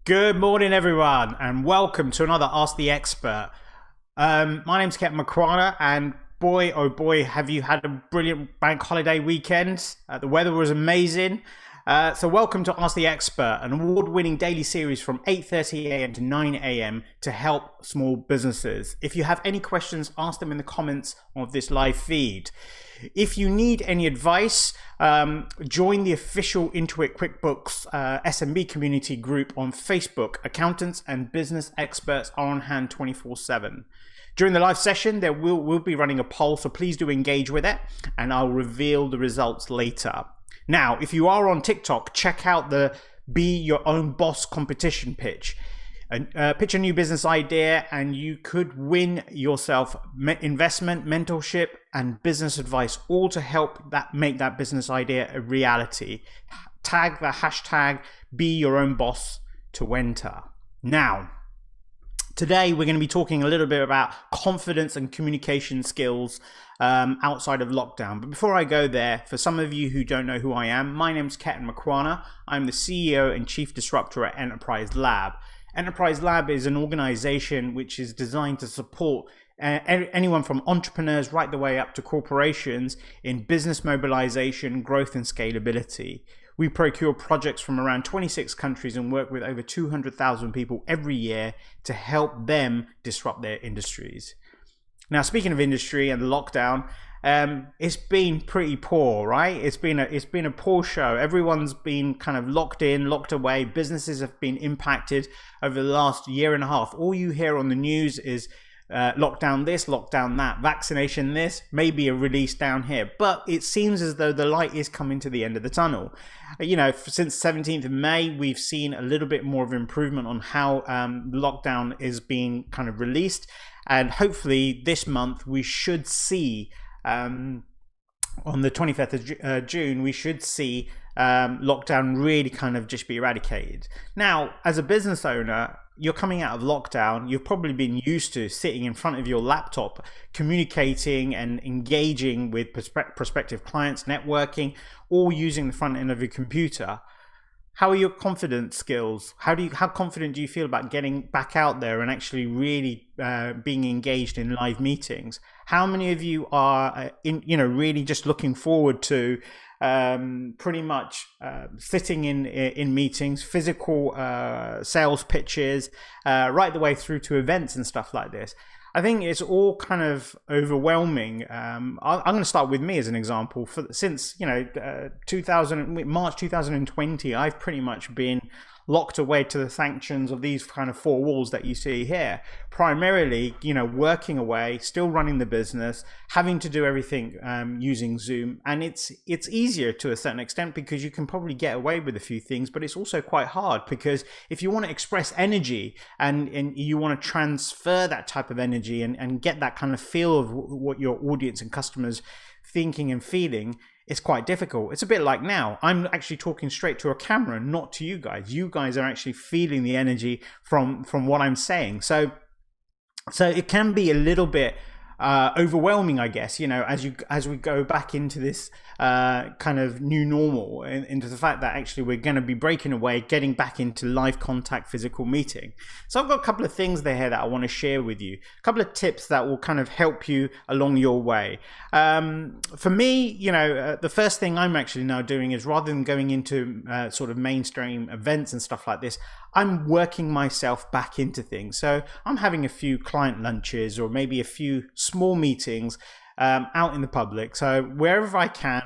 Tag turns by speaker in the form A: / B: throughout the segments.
A: Good morning, everyone, and welcome to another Ask the Expert. My name's Ketan Makwana, and boy, oh boy, have you had a brilliant bank holiday weekend. The weather was amazing. So welcome to Ask the Expert, an award-winning daily series from 8:30 a.m. to 9 a.m. to help small businesses. If you have any questions, ask them in the comments of this live feed. If you need any advice, join the official Intuit QuickBooks SMB community group on Facebook. Accountants and business experts are on hand 24/7. During the live session, we'll be running a poll, so please do engage with it, and I'll reveal the results later. Now, if you are on TikTok, check out the Be Your Own Boss competition pitch. Pitch a new business idea and you could win yourself investment, mentorship, and business advice, all to help make that business idea a reality. Tag the hashtag Be Your Own Boss to enter. Now, today we're going to be talking a little bit about confidence and communication skills outside of lockdown. But before I go there, for some of you who don't know who I am, my name's Ketan Makwana. I'm the CEO and Chief Disruptor at Enterprise Lab. Enterprise Lab is an organization which is designed to support anyone from entrepreneurs right the way up to corporations in business mobilization, growth, and scalability. We procure projects from around 26 countries and work with over 200,000 people every year to help them disrupt their industries. Now, speaking of industry and the lockdown, it's been pretty poor, right? It's been a poor show. Everyone's been kind of locked in, locked away. Businesses have been impacted over the last year and a half. All you hear on the news is lockdown this, lockdown that, vaccination this, maybe a release down here. But it seems as though the light is coming to the end of the tunnel. You know, since 17th of May, we've seen a little bit more of improvement on how lockdown is being kind of released. And hopefully this month we should see, on the 25th of June, we should see lockdown really kind of just be eradicated. Now, as a business owner, you're coming out of lockdown, you've probably been used to sitting in front of your laptop, communicating and engaging with prospective clients, networking, all using the front end of your computer. How are your confidence skills? How confident do you feel about getting back out there and actually really being engaged in live meetings? How many of you are really just looking forward to pretty much sitting in meetings, physical sales pitches, right the way through to events and stuff like this? I think it's all kind of overwhelming. I'm going to start with me as an example. Since March 2020, I've pretty much been locked away to the sanctions of these kind of four walls that you see here. Primarily, working away, still running the business, having to do everything using Zoom. And it's easier to a certain extent because you can probably get away with a few things, but it's also quite hard because if you want to express energy and you want to transfer that type of energy and get that kind of feel of what your audience and customers thinking and feeling, it's quite difficult. It's a bit like now, I'm actually talking straight to a camera, not to you guys. You guys are actually feeling the energy from what I'm saying. So it can be a little bit overwhelming, I guess, as we go back into this kind of new normal, into the fact that actually we're going to be breaking away, getting back into live contact, physical meeting. So I've got a couple of things there that I want to share with you, a couple of tips that will kind of help you along your way. For me, the first thing I'm actually now doing is, rather than going into sort of mainstream events and stuff like this, I'm working myself back into things. So I'm having a few client lunches or maybe a few small meetings out in the public. So wherever I can,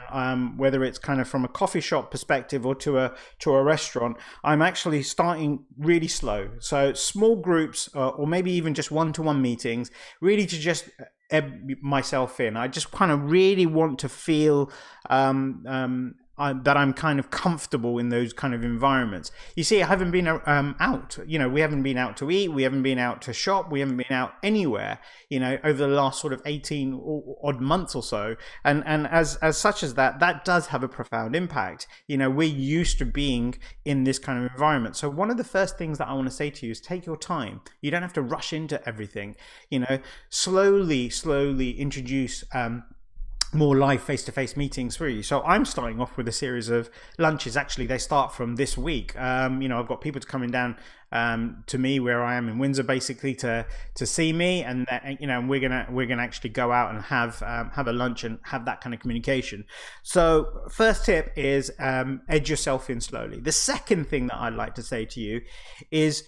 A: whether it's kind of from a coffee shop perspective or to a restaurant, I'm actually starting really slow. So small groups or maybe even just one-to-one meetings, really to just ebb myself in. I just kind of really want to feel that I'm kind of comfortable in those kind of environments. You see, I haven't been out, we haven't been out to eat, we haven't been out to shop, we haven't been out anywhere, over the last sort of 18 odd months or so. And as such as that does have a profound impact. We're used to being in this kind of environment. So one of the first things that I want to say to you is take your time. You don't have to rush into everything, slowly introduce more live face-to-face meetings for you. So I'm starting off with a series of lunches. Actually, they start from this week. I've got people coming down to me where I am in Windsor, basically to see me, and we're gonna actually go out and have a lunch and have that kind of communication. So first tip is edge yourself in slowly. The second thing that I'd like to say to you is,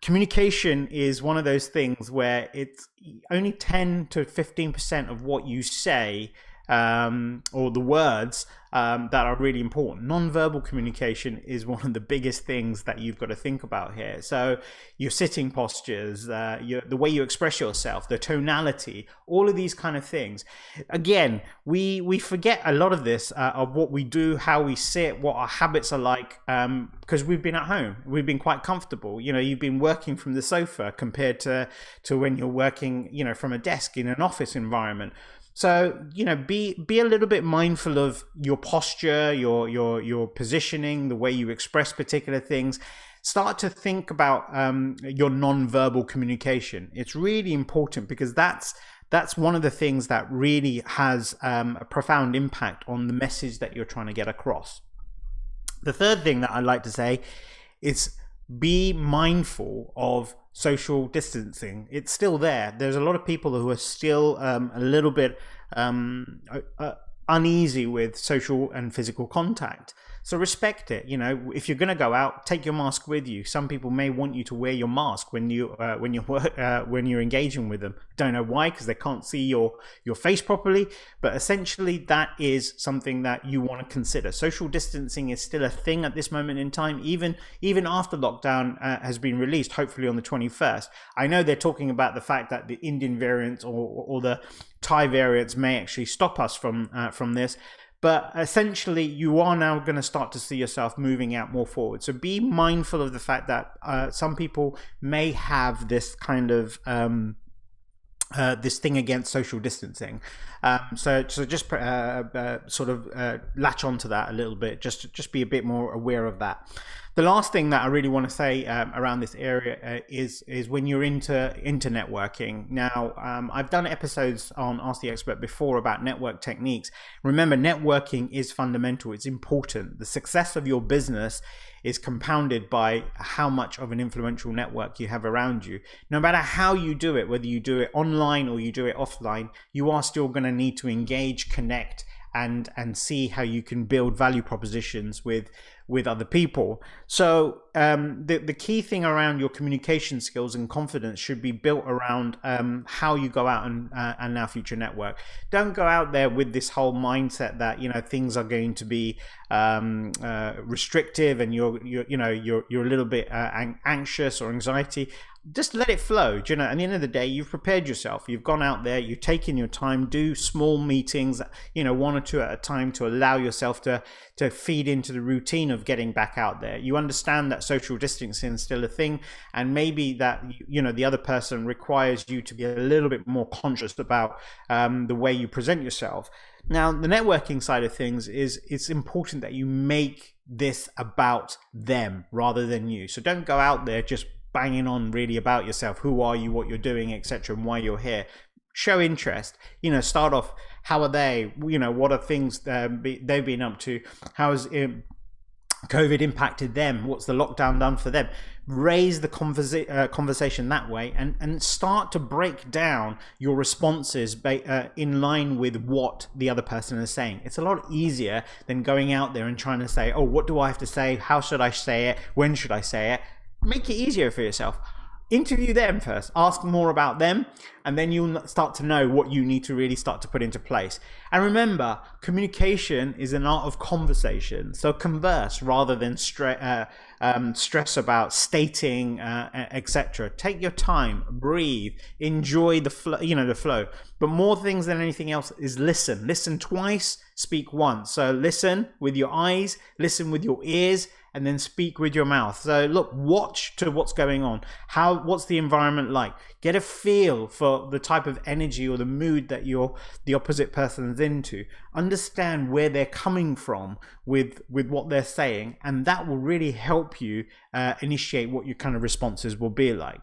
A: communication is one of those things where it's only 10 to 15% of what you say, or the words that are really important. Nonverbal communication is one of the biggest things that you've got to think about here. So your sitting postures, the way you express yourself, the tonality, all of these kind of things. Again, we forget a lot of this, of what we do, how we sit, what our habits are like, because we've been at home. We've been quite comfortable. You've been working from the sofa compared to when you're working, from a desk in an office environment. So, be a little bit mindful of your posture, your positioning, the way you express particular things. Start to think about your non-verbal communication. It's really important because that's one of the things that really has a profound impact on the message that you're trying to get across. The third thing that I'd like to say is be mindful of social distancing. It's still there. There's a lot of people who are still a little bit uneasy with social and physical contact. So respect it. If you're going to go out, take your mask with you. Some people may want you to wear your mask when you're engaging with them. Don't know why, because they can't see your face properly. But essentially, that is something that you want to consider. Social distancing is still a thing at this moment in time, even after lockdown has been released, hopefully on the 21st. I know they're talking about the fact that the Indian variants or the Thai variants may actually stop us from this. But essentially, you are now going to start to see yourself moving out more forward. So be mindful of the fact that some people may have this kind of this thing against social distancing. So just sort of latch onto that a little bit. Just be a bit more aware of that. The last thing that I really want to say around this area is when you're into networking. Now, I've done episodes on Ask the Expert before about network techniques. Remember, networking is fundamental. It's important. The success of your business is compounded by how much of an influential network you have around you. No matter how you do it, whether you do it online or you do it offline, you are still going to need to engage, connect, and see how you can build value propositions with other people. So the key thing around your communication skills and confidence should be built around how you go out and now future network. Don't go out there with this whole mindset that things are going to be restrictive and you're a little bit anxious or anxiety. Just let it flow. At the end of the day, you've prepared yourself. You've gone out there, you've taken your time, do small meetings, 1 or 2 at a time to allow yourself to feed into the routine of getting back out there. You understand that social distancing is still a thing, and maybe that, the other person requires you to be a little bit more conscious about the way you present yourself. Now, the networking side of things it's important that you make this about them rather than you. So don't go out there just banging on really about yourself. Who are you, what you're doing, etc., and why you're here. Show interest. Start off, how are they? What are things they've been up to? How has COVID impacted them? What's the lockdown done for them? Raise the conversation that way, and start to break down your responses in line with what the other person is saying. It's a lot easier than going out there and trying to say, oh, what do I have to say? How should I say it? When should I say it? Make it easier for yourself. Interview them first, ask more about them, and then you'll start to know what you need to really start to put into place. And remember, communication is an art of conversation. So converse rather than stress about stating, etc. Take your time, breathe, enjoy the flow. But more things than anything else is listen. Listen twice, speak once. So listen with your eyes, listen with your ears, and then speak with your mouth. So look, watch to what's going on. What's the environment like? Get a feel for the type of energy or the mood that the opposite person's into. Understand where they're coming from with what they're saying, and that will really help help you initiate what your kind of responses will be like.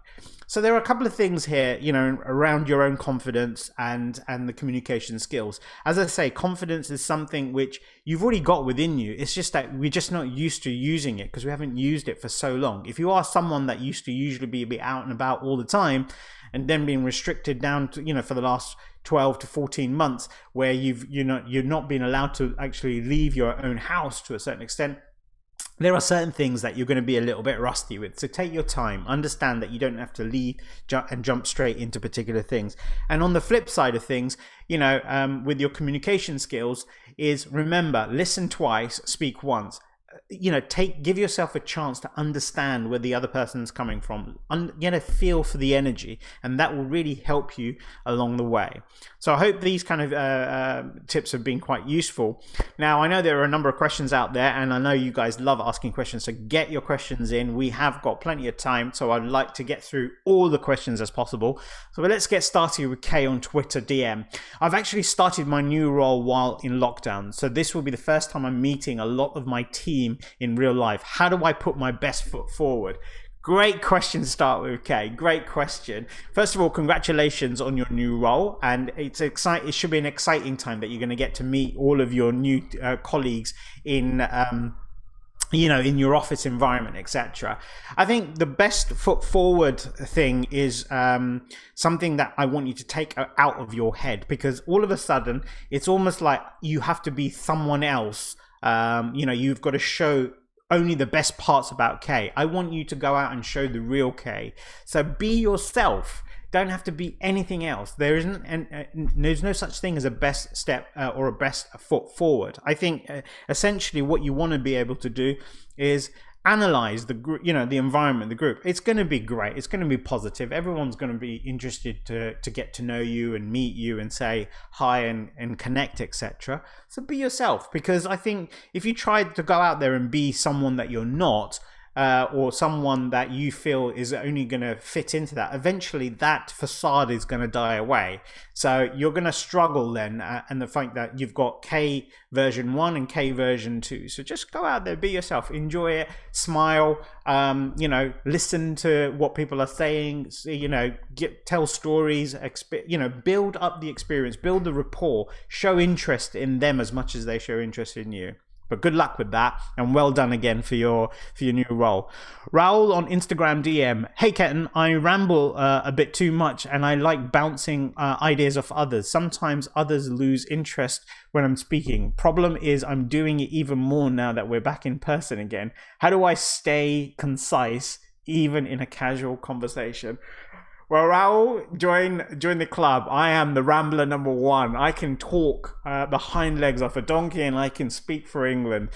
A: So there are a couple of things here, around your own confidence and the communication skills. As I say, confidence is something which you've already got within you. It's just that we're just not used to using it because we haven't used it for so long. If you are someone that used to usually be out and about all the time, and then being restricted down to, for the last 12 to 14 months, where you've not been allowed to actually leave your own house to a certain extent, there are certain things that you're going to be a little bit rusty with. So take your time, understand that you don't have to leave and jump straight into particular things. And on the flip side of things, with your communication skills is, remember, listen twice, speak once. Give yourself a chance to understand where the other person's coming from, feel for the energy, and that will really help you along the way. So I hope these kind of tips have been quite useful. Now, I know there are a number of questions out there, and I know you guys love asking questions, so get your questions in. We have got plenty of time, so I'd like to get through all the questions as possible. So let's get started with Kay on Twitter DM. I've actually started my new role while in lockdown, so this will be the first time I'm meeting a lot of my team in real life. How do I put my best foot forward? Great question to start with, Kay. Great question. First of all, congratulations on your new role, and it should be an exciting time that you're going to get to meet all of your new colleagues in in your office environment, etc. I think the best foot forward thing is something that I want you to take out of your head, because all of a sudden it's almost like you have to be someone else. You've got to show only the best parts about Kay. I want you to go out and show the real Kay. So be yourself. Don't have to be anything else. There's no such thing as a best step or a best foot forward. I think essentially what you want to be able to do is analyze the group, the environment, the group. It's going to be great. It's going to be positive. Everyone's going to be interested to get to know you and meet you and say hi and connect, etc. So be yourself, because I think if you try to go out there and be someone that you're not, or someone that you feel is only going to fit into that, eventually that facade is going to die away. So you're going to struggle then, and the fact that you've got K version 1 and K version 2. So just go out there, be yourself, enjoy it, smile, listen to what people are saying, tell stories, build up the experience, build the rapport, show interest in them as much as they show interest in you. But good luck with that, and well done again for your new role. Raul on Instagram DM. Hey Ketan, I ramble a bit too much, and I like bouncing ideas off others. Sometimes others lose interest when I'm speaking. Problem is I'm doing it even more now that we're back in person again. How do I stay concise even in a casual conversation? Well, Raul, join the club. I am the rambler number 1. I can talk the hind legs off a donkey, and I can speak for England.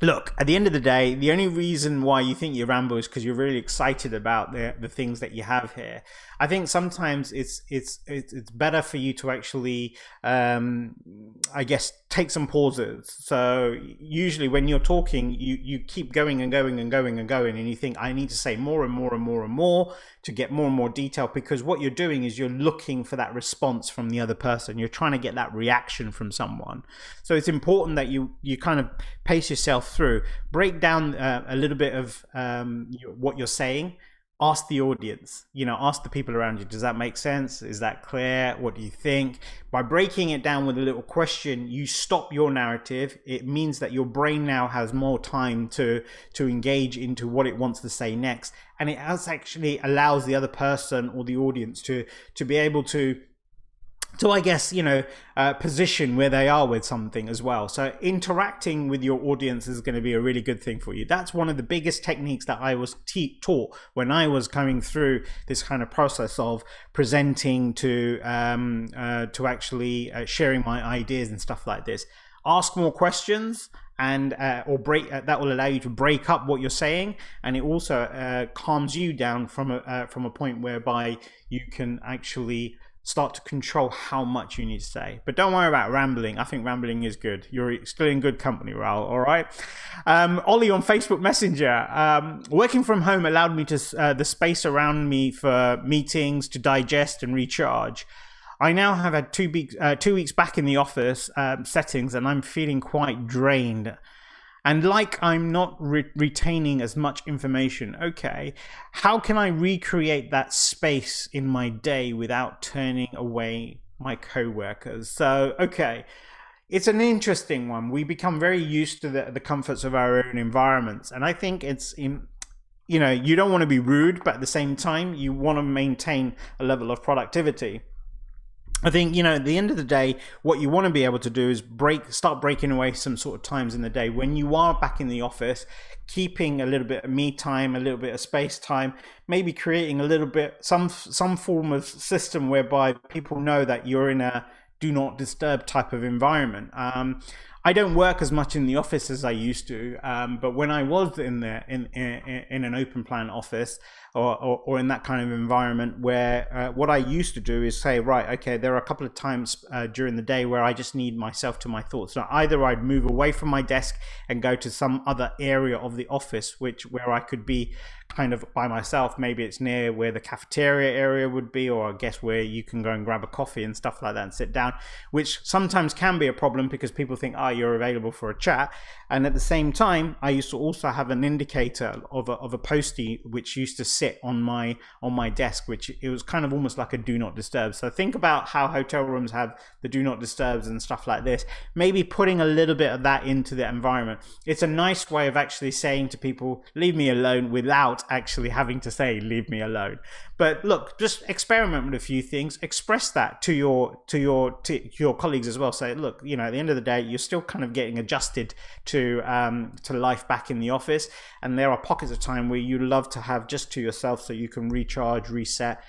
A: Look, at the end of the day, the only reason why you think you ramble is because you're really excited about the things that you have here. I think sometimes it's better for you to actually, take some pauses. So usually when you're talking, you keep going and going and going and going, and you think, I need to say more and more and more and more to get more and more detail, because what you're doing is you're looking for that response from the other person. You're trying to get that reaction from someone. So it's important that you kind of pace yourself through, break down a little bit of what you're saying. Ask the audience, ask the people around you, does that make sense? Is that clear? What do you think? By breaking it down with a little question, you stop your narrative. It means that your brain now has more time to engage into what it wants to say next. And it actually allows the other person or the audience to be able to position where they are with something as well. So interacting with your audience is going to be a really good thing for you. That's one of the biggest techniques that I was taught when I was coming through this kind of process of presenting to actually sharing my ideas and stuff like this. Ask more questions, and that will allow you to break up what you're saying, and it also calms you down from a point whereby you can actually start to control how much you need to say. But don't worry about rambling. I think rambling is good. You're still in good company, Raul, all right? Ollie on Facebook Messenger. Working from home allowed me the space around me for meetings, to digest and recharge. I now have had 2 weeks back in the office settings, and I'm feeling quite drained. And like I'm not retaining as much information, okay, how can I recreate that space in my day without turning away my coworkers? So, okay, it's an interesting one. We become very used to the comforts of our own environments. And I think you don't want to be rude, but at the same time, you want to maintain a level of productivity. I think, at the end of the day, what you want to be able to do is start breaking away some sort of times in the day when you are back in the office, keeping a little bit of me time, a little bit of space time, maybe creating a little bit, some form of system whereby people know that you're in a do not disturb type of environment. I don't work as much in the office as I used to, but when I was in an open plan office or in that kind of environment where what I used to do is say, right, okay, there are a couple of times during the day where I just need myself to my thoughts. So either I'd move away from my desk and go to some other area of the office where I could be kind of by myself. Maybe it's near where the cafeteria area would be, or I guess where you can go and grab a coffee and stuff like that and sit down, which sometimes can be a problem because people think, you're available for a chat. And at the same time, I used to also have an indicator of a postie which used to sit on my desk, which it was kind of almost like a do not disturb. So think about how hotel rooms have the do not disturbs and stuff like this. Maybe putting a little bit of that into the environment. It's a nice way of actually saying to people, leave me alone, without actually having to say leave me alone. But look, just experiment with a few things, express that to your colleagues as well. Say, look, at the end of the day, you're still kind of getting adjusted to life back in the office, and there are pockets of time where you love to have just to yourself so you can recharge, reset,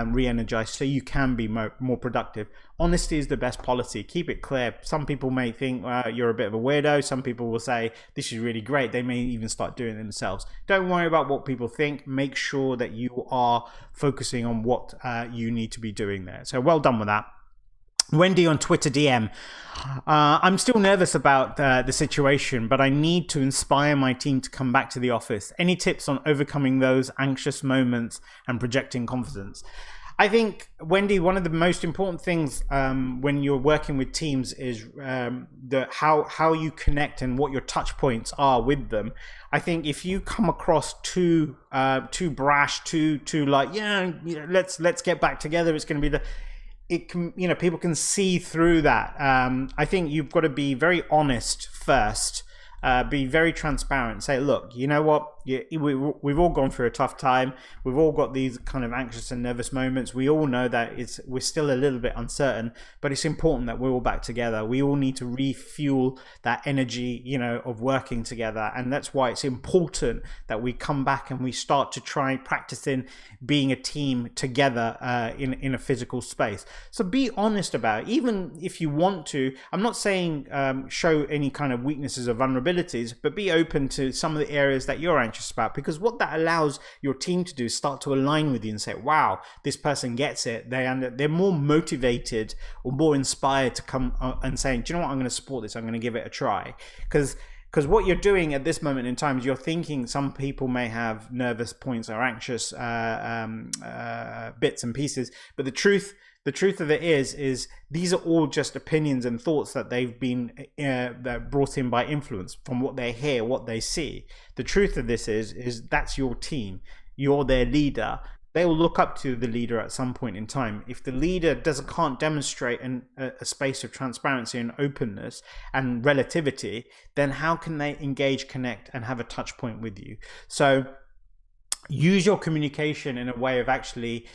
A: re-energize, so you can be more productive. Honesty is the best policy. Keep it clear. Some people may think you're a bit of a weirdo. Some people will say this is really great. They may even start doing it themselves. Don't worry about what people think. Make sure that you are focusing on what you need to be doing there. So well done with that. Wendy on Twitter DM. I'm still nervous about the situation, but I need to inspire my team to come back to the office. Any tips on overcoming those anxious moments and projecting confidence? I think, Wendy, one of the most important things when you're working with teams is how you connect and what your touch points are with them. I think if you come across too brash, too like, let's get back together, it's going to be people can see through that. I think you've got to be very honest first. Be very transparent. Say, look, you know what? We've all gone through a tough time. We've all got these kind of anxious and nervous moments. We all know that we're still a little bit uncertain, but it's important that we're all back together. We all need to refuel that energy, of working together. And that's why it's important that we come back and we start to try practicing being a team together in a physical space. So be honest about it. Even if you want to, I'm not saying show any kind of weaknesses or vulnerabilities, but be open to some of the areas that you're anxious about, because what that allows your team to do is start to align with you and say, wow, this person gets it. They're more motivated or more inspired to come and saying, do you know what, I'm going to support this, I'm going to give it a try. Because what you're doing at this moment in time is you're thinking some people may have nervous points or anxious bits and pieces, but the truth of it is these are all just opinions and thoughts that they've been brought in by influence from what they hear, what they see. The truth of this is that's your team. You're their leader. They will look up to the leader at some point in time. If the leader can't demonstrate a space of transparency and openness and relativity, then how can they engage, connect, and have a touch point with you? So use your communication in a way of actually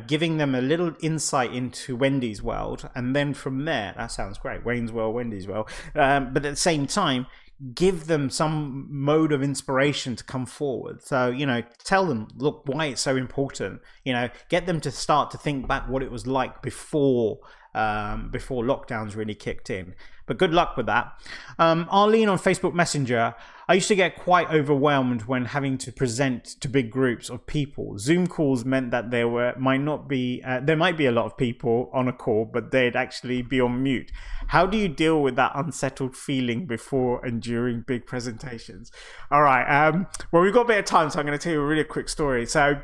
A: giving them a little insight into Wendy's world. And then from there, that sounds great, Wayne's world, Wendy's world. But at the same time, give them some mode of inspiration to come forward. So, tell them, look, why it's so important. Get them to start to think back what it was like before lockdowns really kicked in. But good luck with that. Arlene on Facebook Messenger. I used to get quite overwhelmed when having to present to big groups of people. Zoom calls meant that there might be a lot of people on a call, but they'd actually be on mute. How do you deal with that unsettled feeling before and during big presentations? All right. Well, we've got a bit of time, so I'm going to tell you a really quick story. So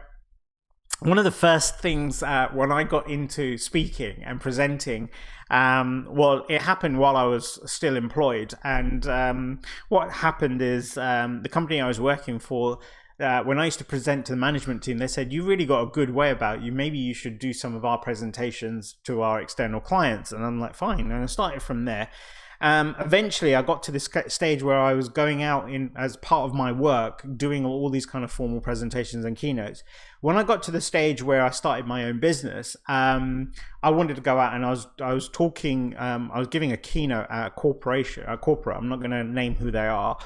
A: one of the first things when I got into speaking and presenting, well, it happened while I was still employed. And what happened is the company I was working for, when I used to present to the management team, they said, "You really got a good way about you. Maybe you should do some of our presentations to our external clients." And I'm like, fine. And I started from there. Eventually, I got to this stage where I was going out in as part of my work, doing all these kind of formal presentations and keynotes. When I got to the stage where I started my own business, I wanted to go out, and I was talking. I was giving a keynote at a corporate. I'm not going to name who they are.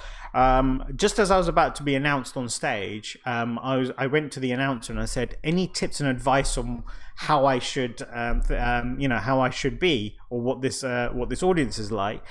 A: Just as I was about to be announced on stage, I went to the announcer and I said, "Any tips and advice on how I should, how I should be, or what this audience is like?"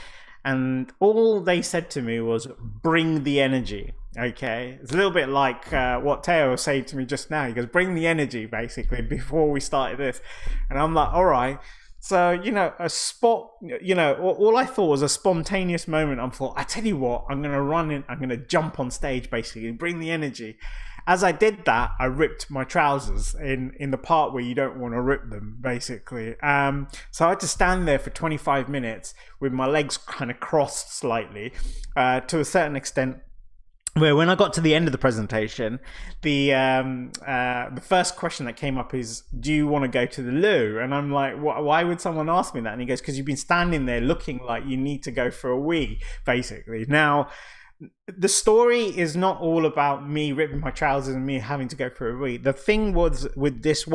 A: And all they said to me was, "Bring the energy." Okay, it's a little bit like what Teo was saying to me just now. He goes, "Bring the energy," basically, before we started this. And I'm like, all right. So, a spot, all I thought was a spontaneous moment. I thought, I tell you what, I'm going to run in, I'm going to jump on stage, basically, and bring the energy. As I did that, I ripped my trousers in the part where you don't want to rip them, basically. So I had to stand there for 25 minutes with my legs kind of crossed slightly, to a certain extent. Where when I got to the end of the presentation, the first question that came up is, "Do you want to go to the loo?" And I'm like, why would someone ask me that? And he goes, "Because you've been standing there looking like you need to go for a wee," basically. Now, the story is not all about me ripping my trousers and me having to go for a wee. The thing with this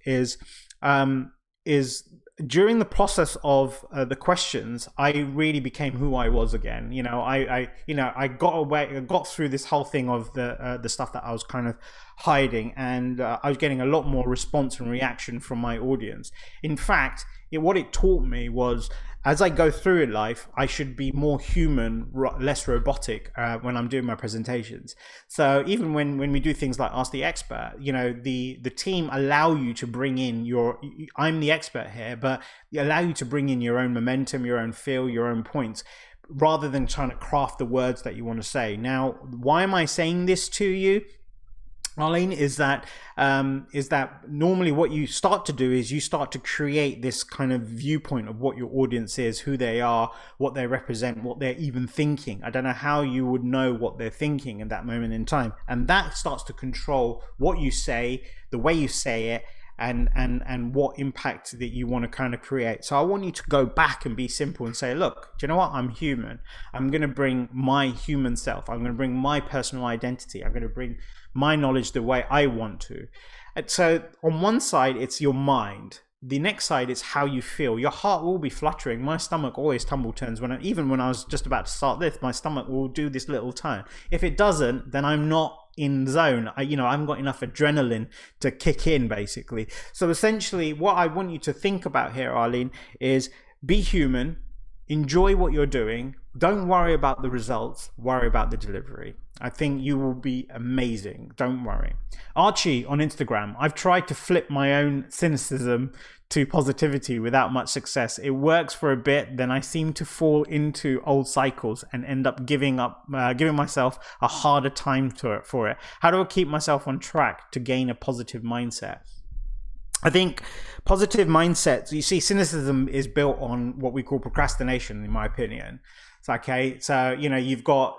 A: is during the process of the questions, I really became who I was again. I got through this whole thing of the stuff that I was kind of hiding, and I was getting a lot more response and reaction from my audience. In fact, what it taught me was, as I go through in life, I should be more human, less robotic when I'm doing my presentations. So even when we do things like Ask the Expert, the team allow you to bring in I'm the expert here, but they allow you to bring in your own momentum, your own feel, your own points, rather than trying to craft the words that you want to say. Now, why am I saying this to you, Arlene, is that normally what you start to do is you start to create this kind of viewpoint of what your audience is, who they are, what they represent, what they're even thinking. I don't know how you would know what they're thinking at that moment in time. And that starts to control what you say, the way you say it, and what impact that you want to kind of create. So I want you to go back and be simple and say, look, do you know what? I'm human. I'm going to bring my human self. I'm going to bring my personal identity. I'm going to bring my knowledge the way I want to. And so on one side, it's your mind. The next side is how you feel. Your heart will be fluttering. My stomach always tumble turns even when I was just about to start this, my stomach will do this little turn. If it doesn't, then I'm not in zone. I haven't got enough adrenaline to kick in, basically. So essentially what I want you to think about here, Arlene, is be human, enjoy what you're doing, don't worry about the results, worry about the delivery. I think you will be amazing. Don't worry. Archie on Instagram, I've tried to flip my own cynicism to positivity without much success. It works for a bit, then I seem to fall into old cycles and end up giving myself a harder time for it. How do I keep myself on track to gain a positive mindset? I think positive mindsets, you see, cynicism is built on what we call procrastination, in my opinion. Okay, so you've got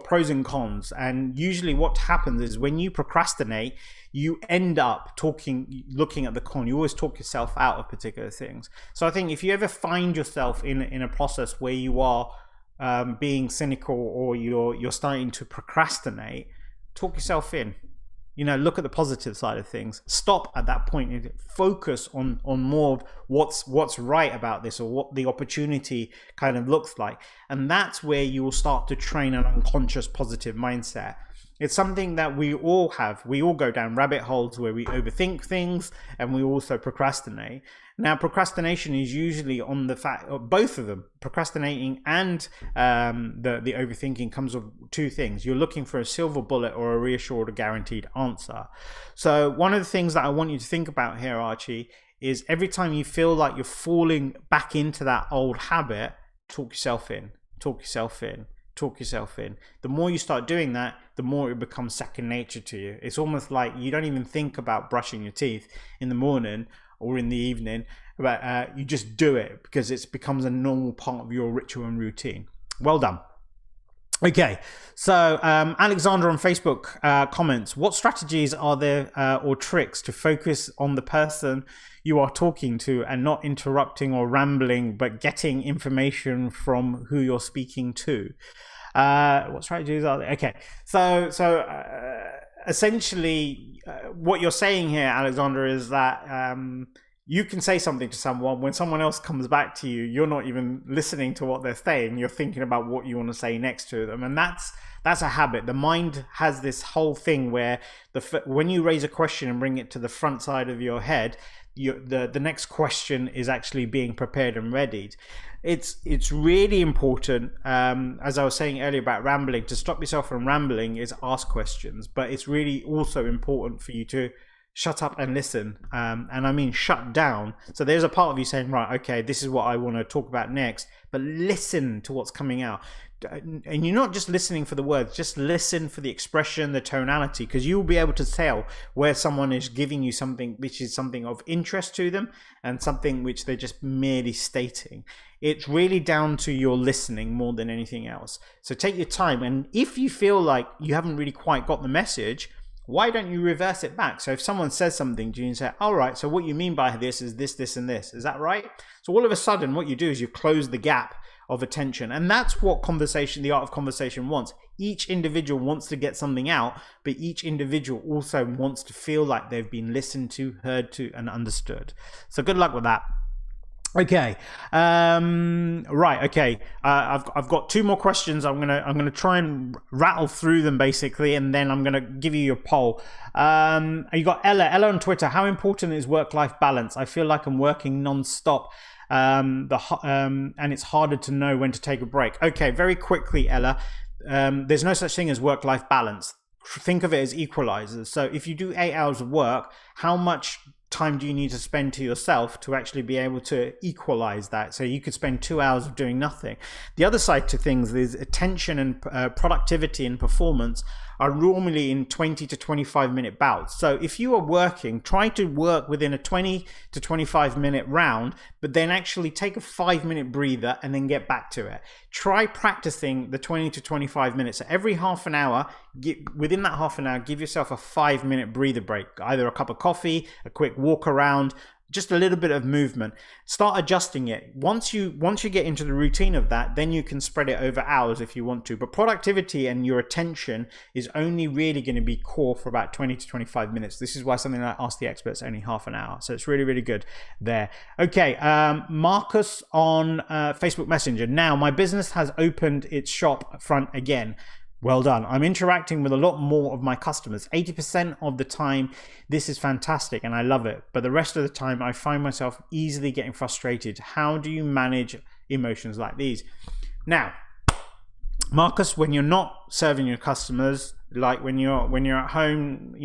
A: pros and cons, and usually what happens is when you procrastinate, you end up looking at the con. You always talk yourself out of particular things. So I think if you ever find yourself in a process where you are being cynical, or you're starting to procrastinate, talk yourself in. Look at the positive side of things. Stop at that point and focus on more of what's right about this, or what the opportunity kind of looks like. And that's where you will start to train an unconscious positive mindset. It's something that we all have. We all go down rabbit holes where we overthink things and we also procrastinate. Now, procrastination is usually on the fact, or both of them, procrastinating and the overthinking, comes with two things. You're looking for a silver bullet or a reassured or guaranteed answer. So one of the things that I want you to think about here, Archie, is every time you feel like you're falling back into that old habit, talk yourself in. talk yourself in. The more you start doing that, the more it becomes second nature to you. It's almost like you don't even think about brushing your teeth in the morning or in the evening, but you just do it because it becomes a normal part of your ritual and routine. Well done. Okay, so Alexander on Facebook comments, what strategies are there or tricks to focus on the person you are talking to and not interrupting or rambling, but getting information from who you're speaking to? What strategies are there? Okay, so essentially what you're saying here, Alexander, is that you can say something to someone. When someone else comes back to you, you're not even listening to what they're saying. You're thinking about what you want to say next to them. And that's a habit. The mind has this whole thing where when you raise a question and bring it to the front side of your head, the next question is actually being prepared and readied. It's really important, as I was saying earlier about rambling, to stop yourself from rambling is ask questions. But it's really also important for you to shut up and listen, and I mean shut down. So there's a part of you saying, right, okay, this is what I want to talk about next, but listen to what's coming out. And you're not just listening for the words, just listen for the expression, the tonality, because you'll be able to tell where someone is giving you something which is something of interest to them and something which they're just merely stating. It's really down to your listening more than anything else. So take your time, and if you feel like you haven't really quite got the message, why don't you reverse it back? So if someone says something to you and say, all right, so what you mean by this is this, this, and this. Is that right? So all of a sudden, what you do is you close the gap of attention. And that's what conversation, the art of conversation wants. Each individual wants to get something out, but each individual also wants to feel like they've been listened to, heard to, and understood. So good luck with that. Okay, right. Okay, I've got two more questions. I'm gonna try and rattle through them basically, and then I'm gonna give you your poll. You got Ella on Twitter. How important is work-life balance? I feel like I'm working non-stop, and it's harder to know when to take a break. Okay, very quickly, Ella. There's no such thing as work-life balance. Think of it as equalizers. So if you do 8 hours of work, how much time do you need to spend to yourself to actually be able to equalize that? So you could spend 2 hours of doing nothing. The other side to things is attention and productivity and performance are normally in 20 to 25 minute bouts. So if you are working, try to work within a 20 to 25 minute round, but then actually take a 5-minute breather and then get back to it. Try practicing the 20 to 25 minutes. So every half an hour, within that half an hour, give yourself a 5-minute breather break, either a cup of coffee, a quick walk around, just a little bit of movement. Start adjusting it. Once you get into the routine of that, then you can spread it over hours if you want to. But productivity and your attention is only really going to be core for about 20 to 25 minutes. This is why something like Ask the Expert's only half an hour. So it's really, really good there. Okay, Marcus on Facebook Messenger. Now, my business has opened its shop front again. Well done. I'm interacting with a lot more of my customers. 80% of the time, this is fantastic and I love it. But the rest of the time, I find myself easily getting frustrated. How do you manage emotions like these? Now, Marcus, when you're not serving your customers, like when you're at home,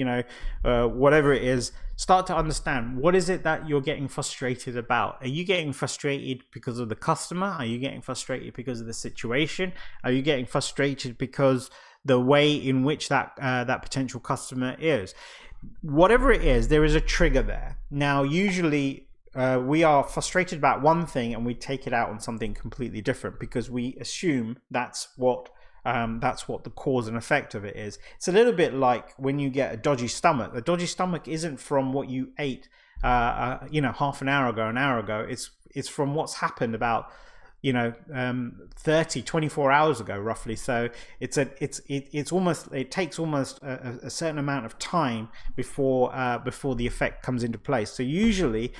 A: whatever it is, start to understand, what is it that you're getting frustrated about? Are you getting frustrated because of the customer? Are you getting frustrated because of the situation? Are you getting frustrated because the way in which that potential customer is? Whatever it is, there is a trigger there. Now, usually we are frustrated about one thing and we take it out on something completely different because we assume that's what the cause and effect of it is. It's a little bit like when you get a dodgy stomach. The dodgy stomach isn't from what you ate, half an hour ago. It's from what's happened about 24 hours ago roughly. So it takes almost a certain amount of time before the effect comes into place. So usually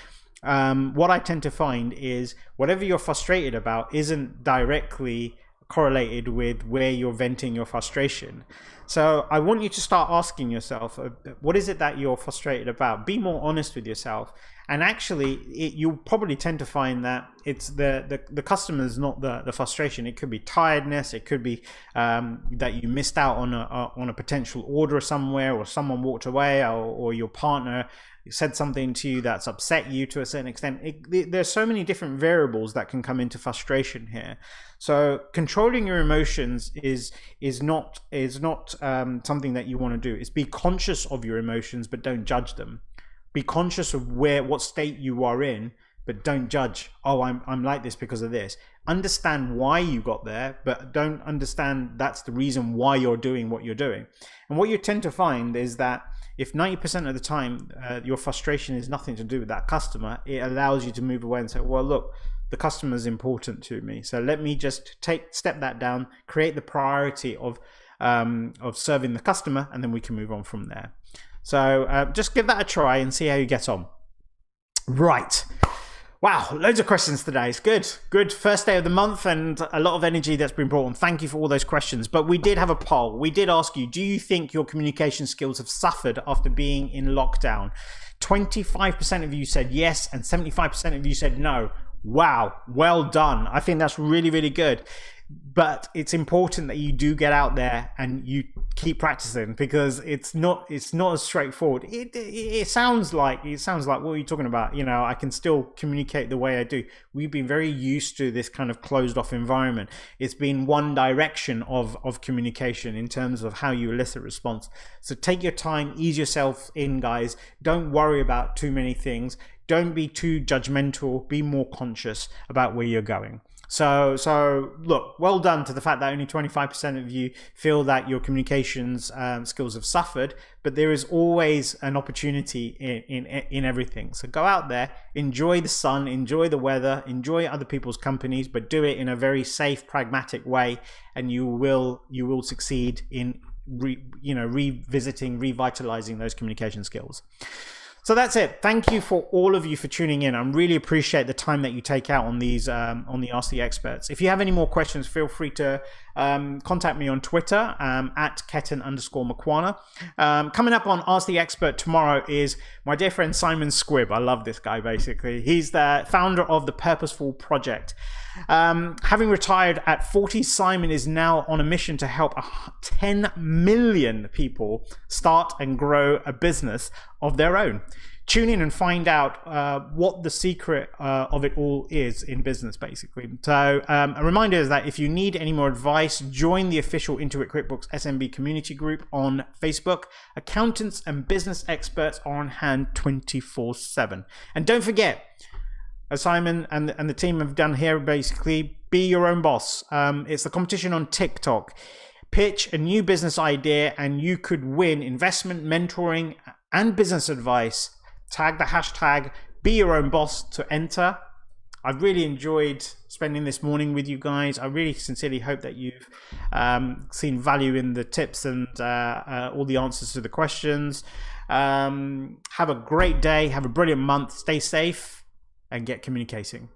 A: what I tend to find is whatever you're frustrated about isn't directly correlated with where you're venting your frustration. So I want you to start asking yourself, what is it that you're frustrated about? Be more honest with yourself. And actually, you'll probably tend to find that it's the customer's not the frustration. It could be tiredness. It could be that you missed out on a potential order somewhere, or someone walked away, or your partner said something to you that's upset you to a certain extent. There's so many different variables that can come into frustration here. So controlling your emotions is not something that you want to do. It's be conscious of your emotions, but don't judge them. Be conscious of what state you are in, but don't judge. Oh, I'm like this because of this. Understand why you got there, but don't understand that's the reason why you're doing what you're doing. And what you tend to find is that if 90% of the time your frustration is nothing to do with that customer, it allows you to move away and say, well, look, the customer is important to me, so let me just step that down, create the priority of serving the customer, and then we can move on from there. So just give that a try and see how you get on. Right. Wow, loads of questions today. It's good. First day of the month and a lot of energy that's been brought on. Thank you for all those questions. But we did have a poll. We did ask you, do you think your communication skills have suffered after being in lockdown? 25% of you said yes, and 75% of you said no. Wow, well done. I think that's really, really good. But it's important that you do get out there and you keep practicing, because it's not as straightforward. It sounds like what are you talking about? You know, I can still communicate the way I do. We've been very used to this kind of closed off environment. It's been one direction of communication in terms of how you elicit response. So take your time, ease yourself in, guys. Don't worry about too many things. Don't be too judgmental. Be more conscious about where you're going. So look, well done to the fact that only 25% of you feel that your communications skills have suffered, but there is always an opportunity in everything. So go out there, enjoy the sun, enjoy the weather, enjoy other people's companies, but do it in a very safe, pragmatic way, and you will succeed in revitalizing those communication skills. So that's it. Thank you for all of you for tuning in. I really appreciate the time that you take out on these on the Ask the Experts. If you have any more questions, feel free to contact me on Twitter at Ketan_Makwana. Coming up on Ask the Expert tomorrow is my dear friend Simon Squibb. I love this guy, basically. He's the founder of the Purposeful Project. Having retired at 40, Simon is now on a mission to help 10 million people start and grow a business of their own. Tune in and find out what the secret of it all is in business, basically. So a reminder is that if you need any more advice, join the official Into It QuickBooks SMB community group on Facebook. Accountants and business experts are on hand 24/7. And don't forget, as Simon and the team have done here, basically, be your own boss. It's the competition on TikTok. Pitch a new business idea and you could win investment, mentoring, and business advice. Tag the hashtag be your own boss to enter. I've really enjoyed spending this morning with you guys. I really sincerely hope that you've seen value in the tips and all the answers to the questions. Have a great day. Have a brilliant month. Stay safe and get communicating.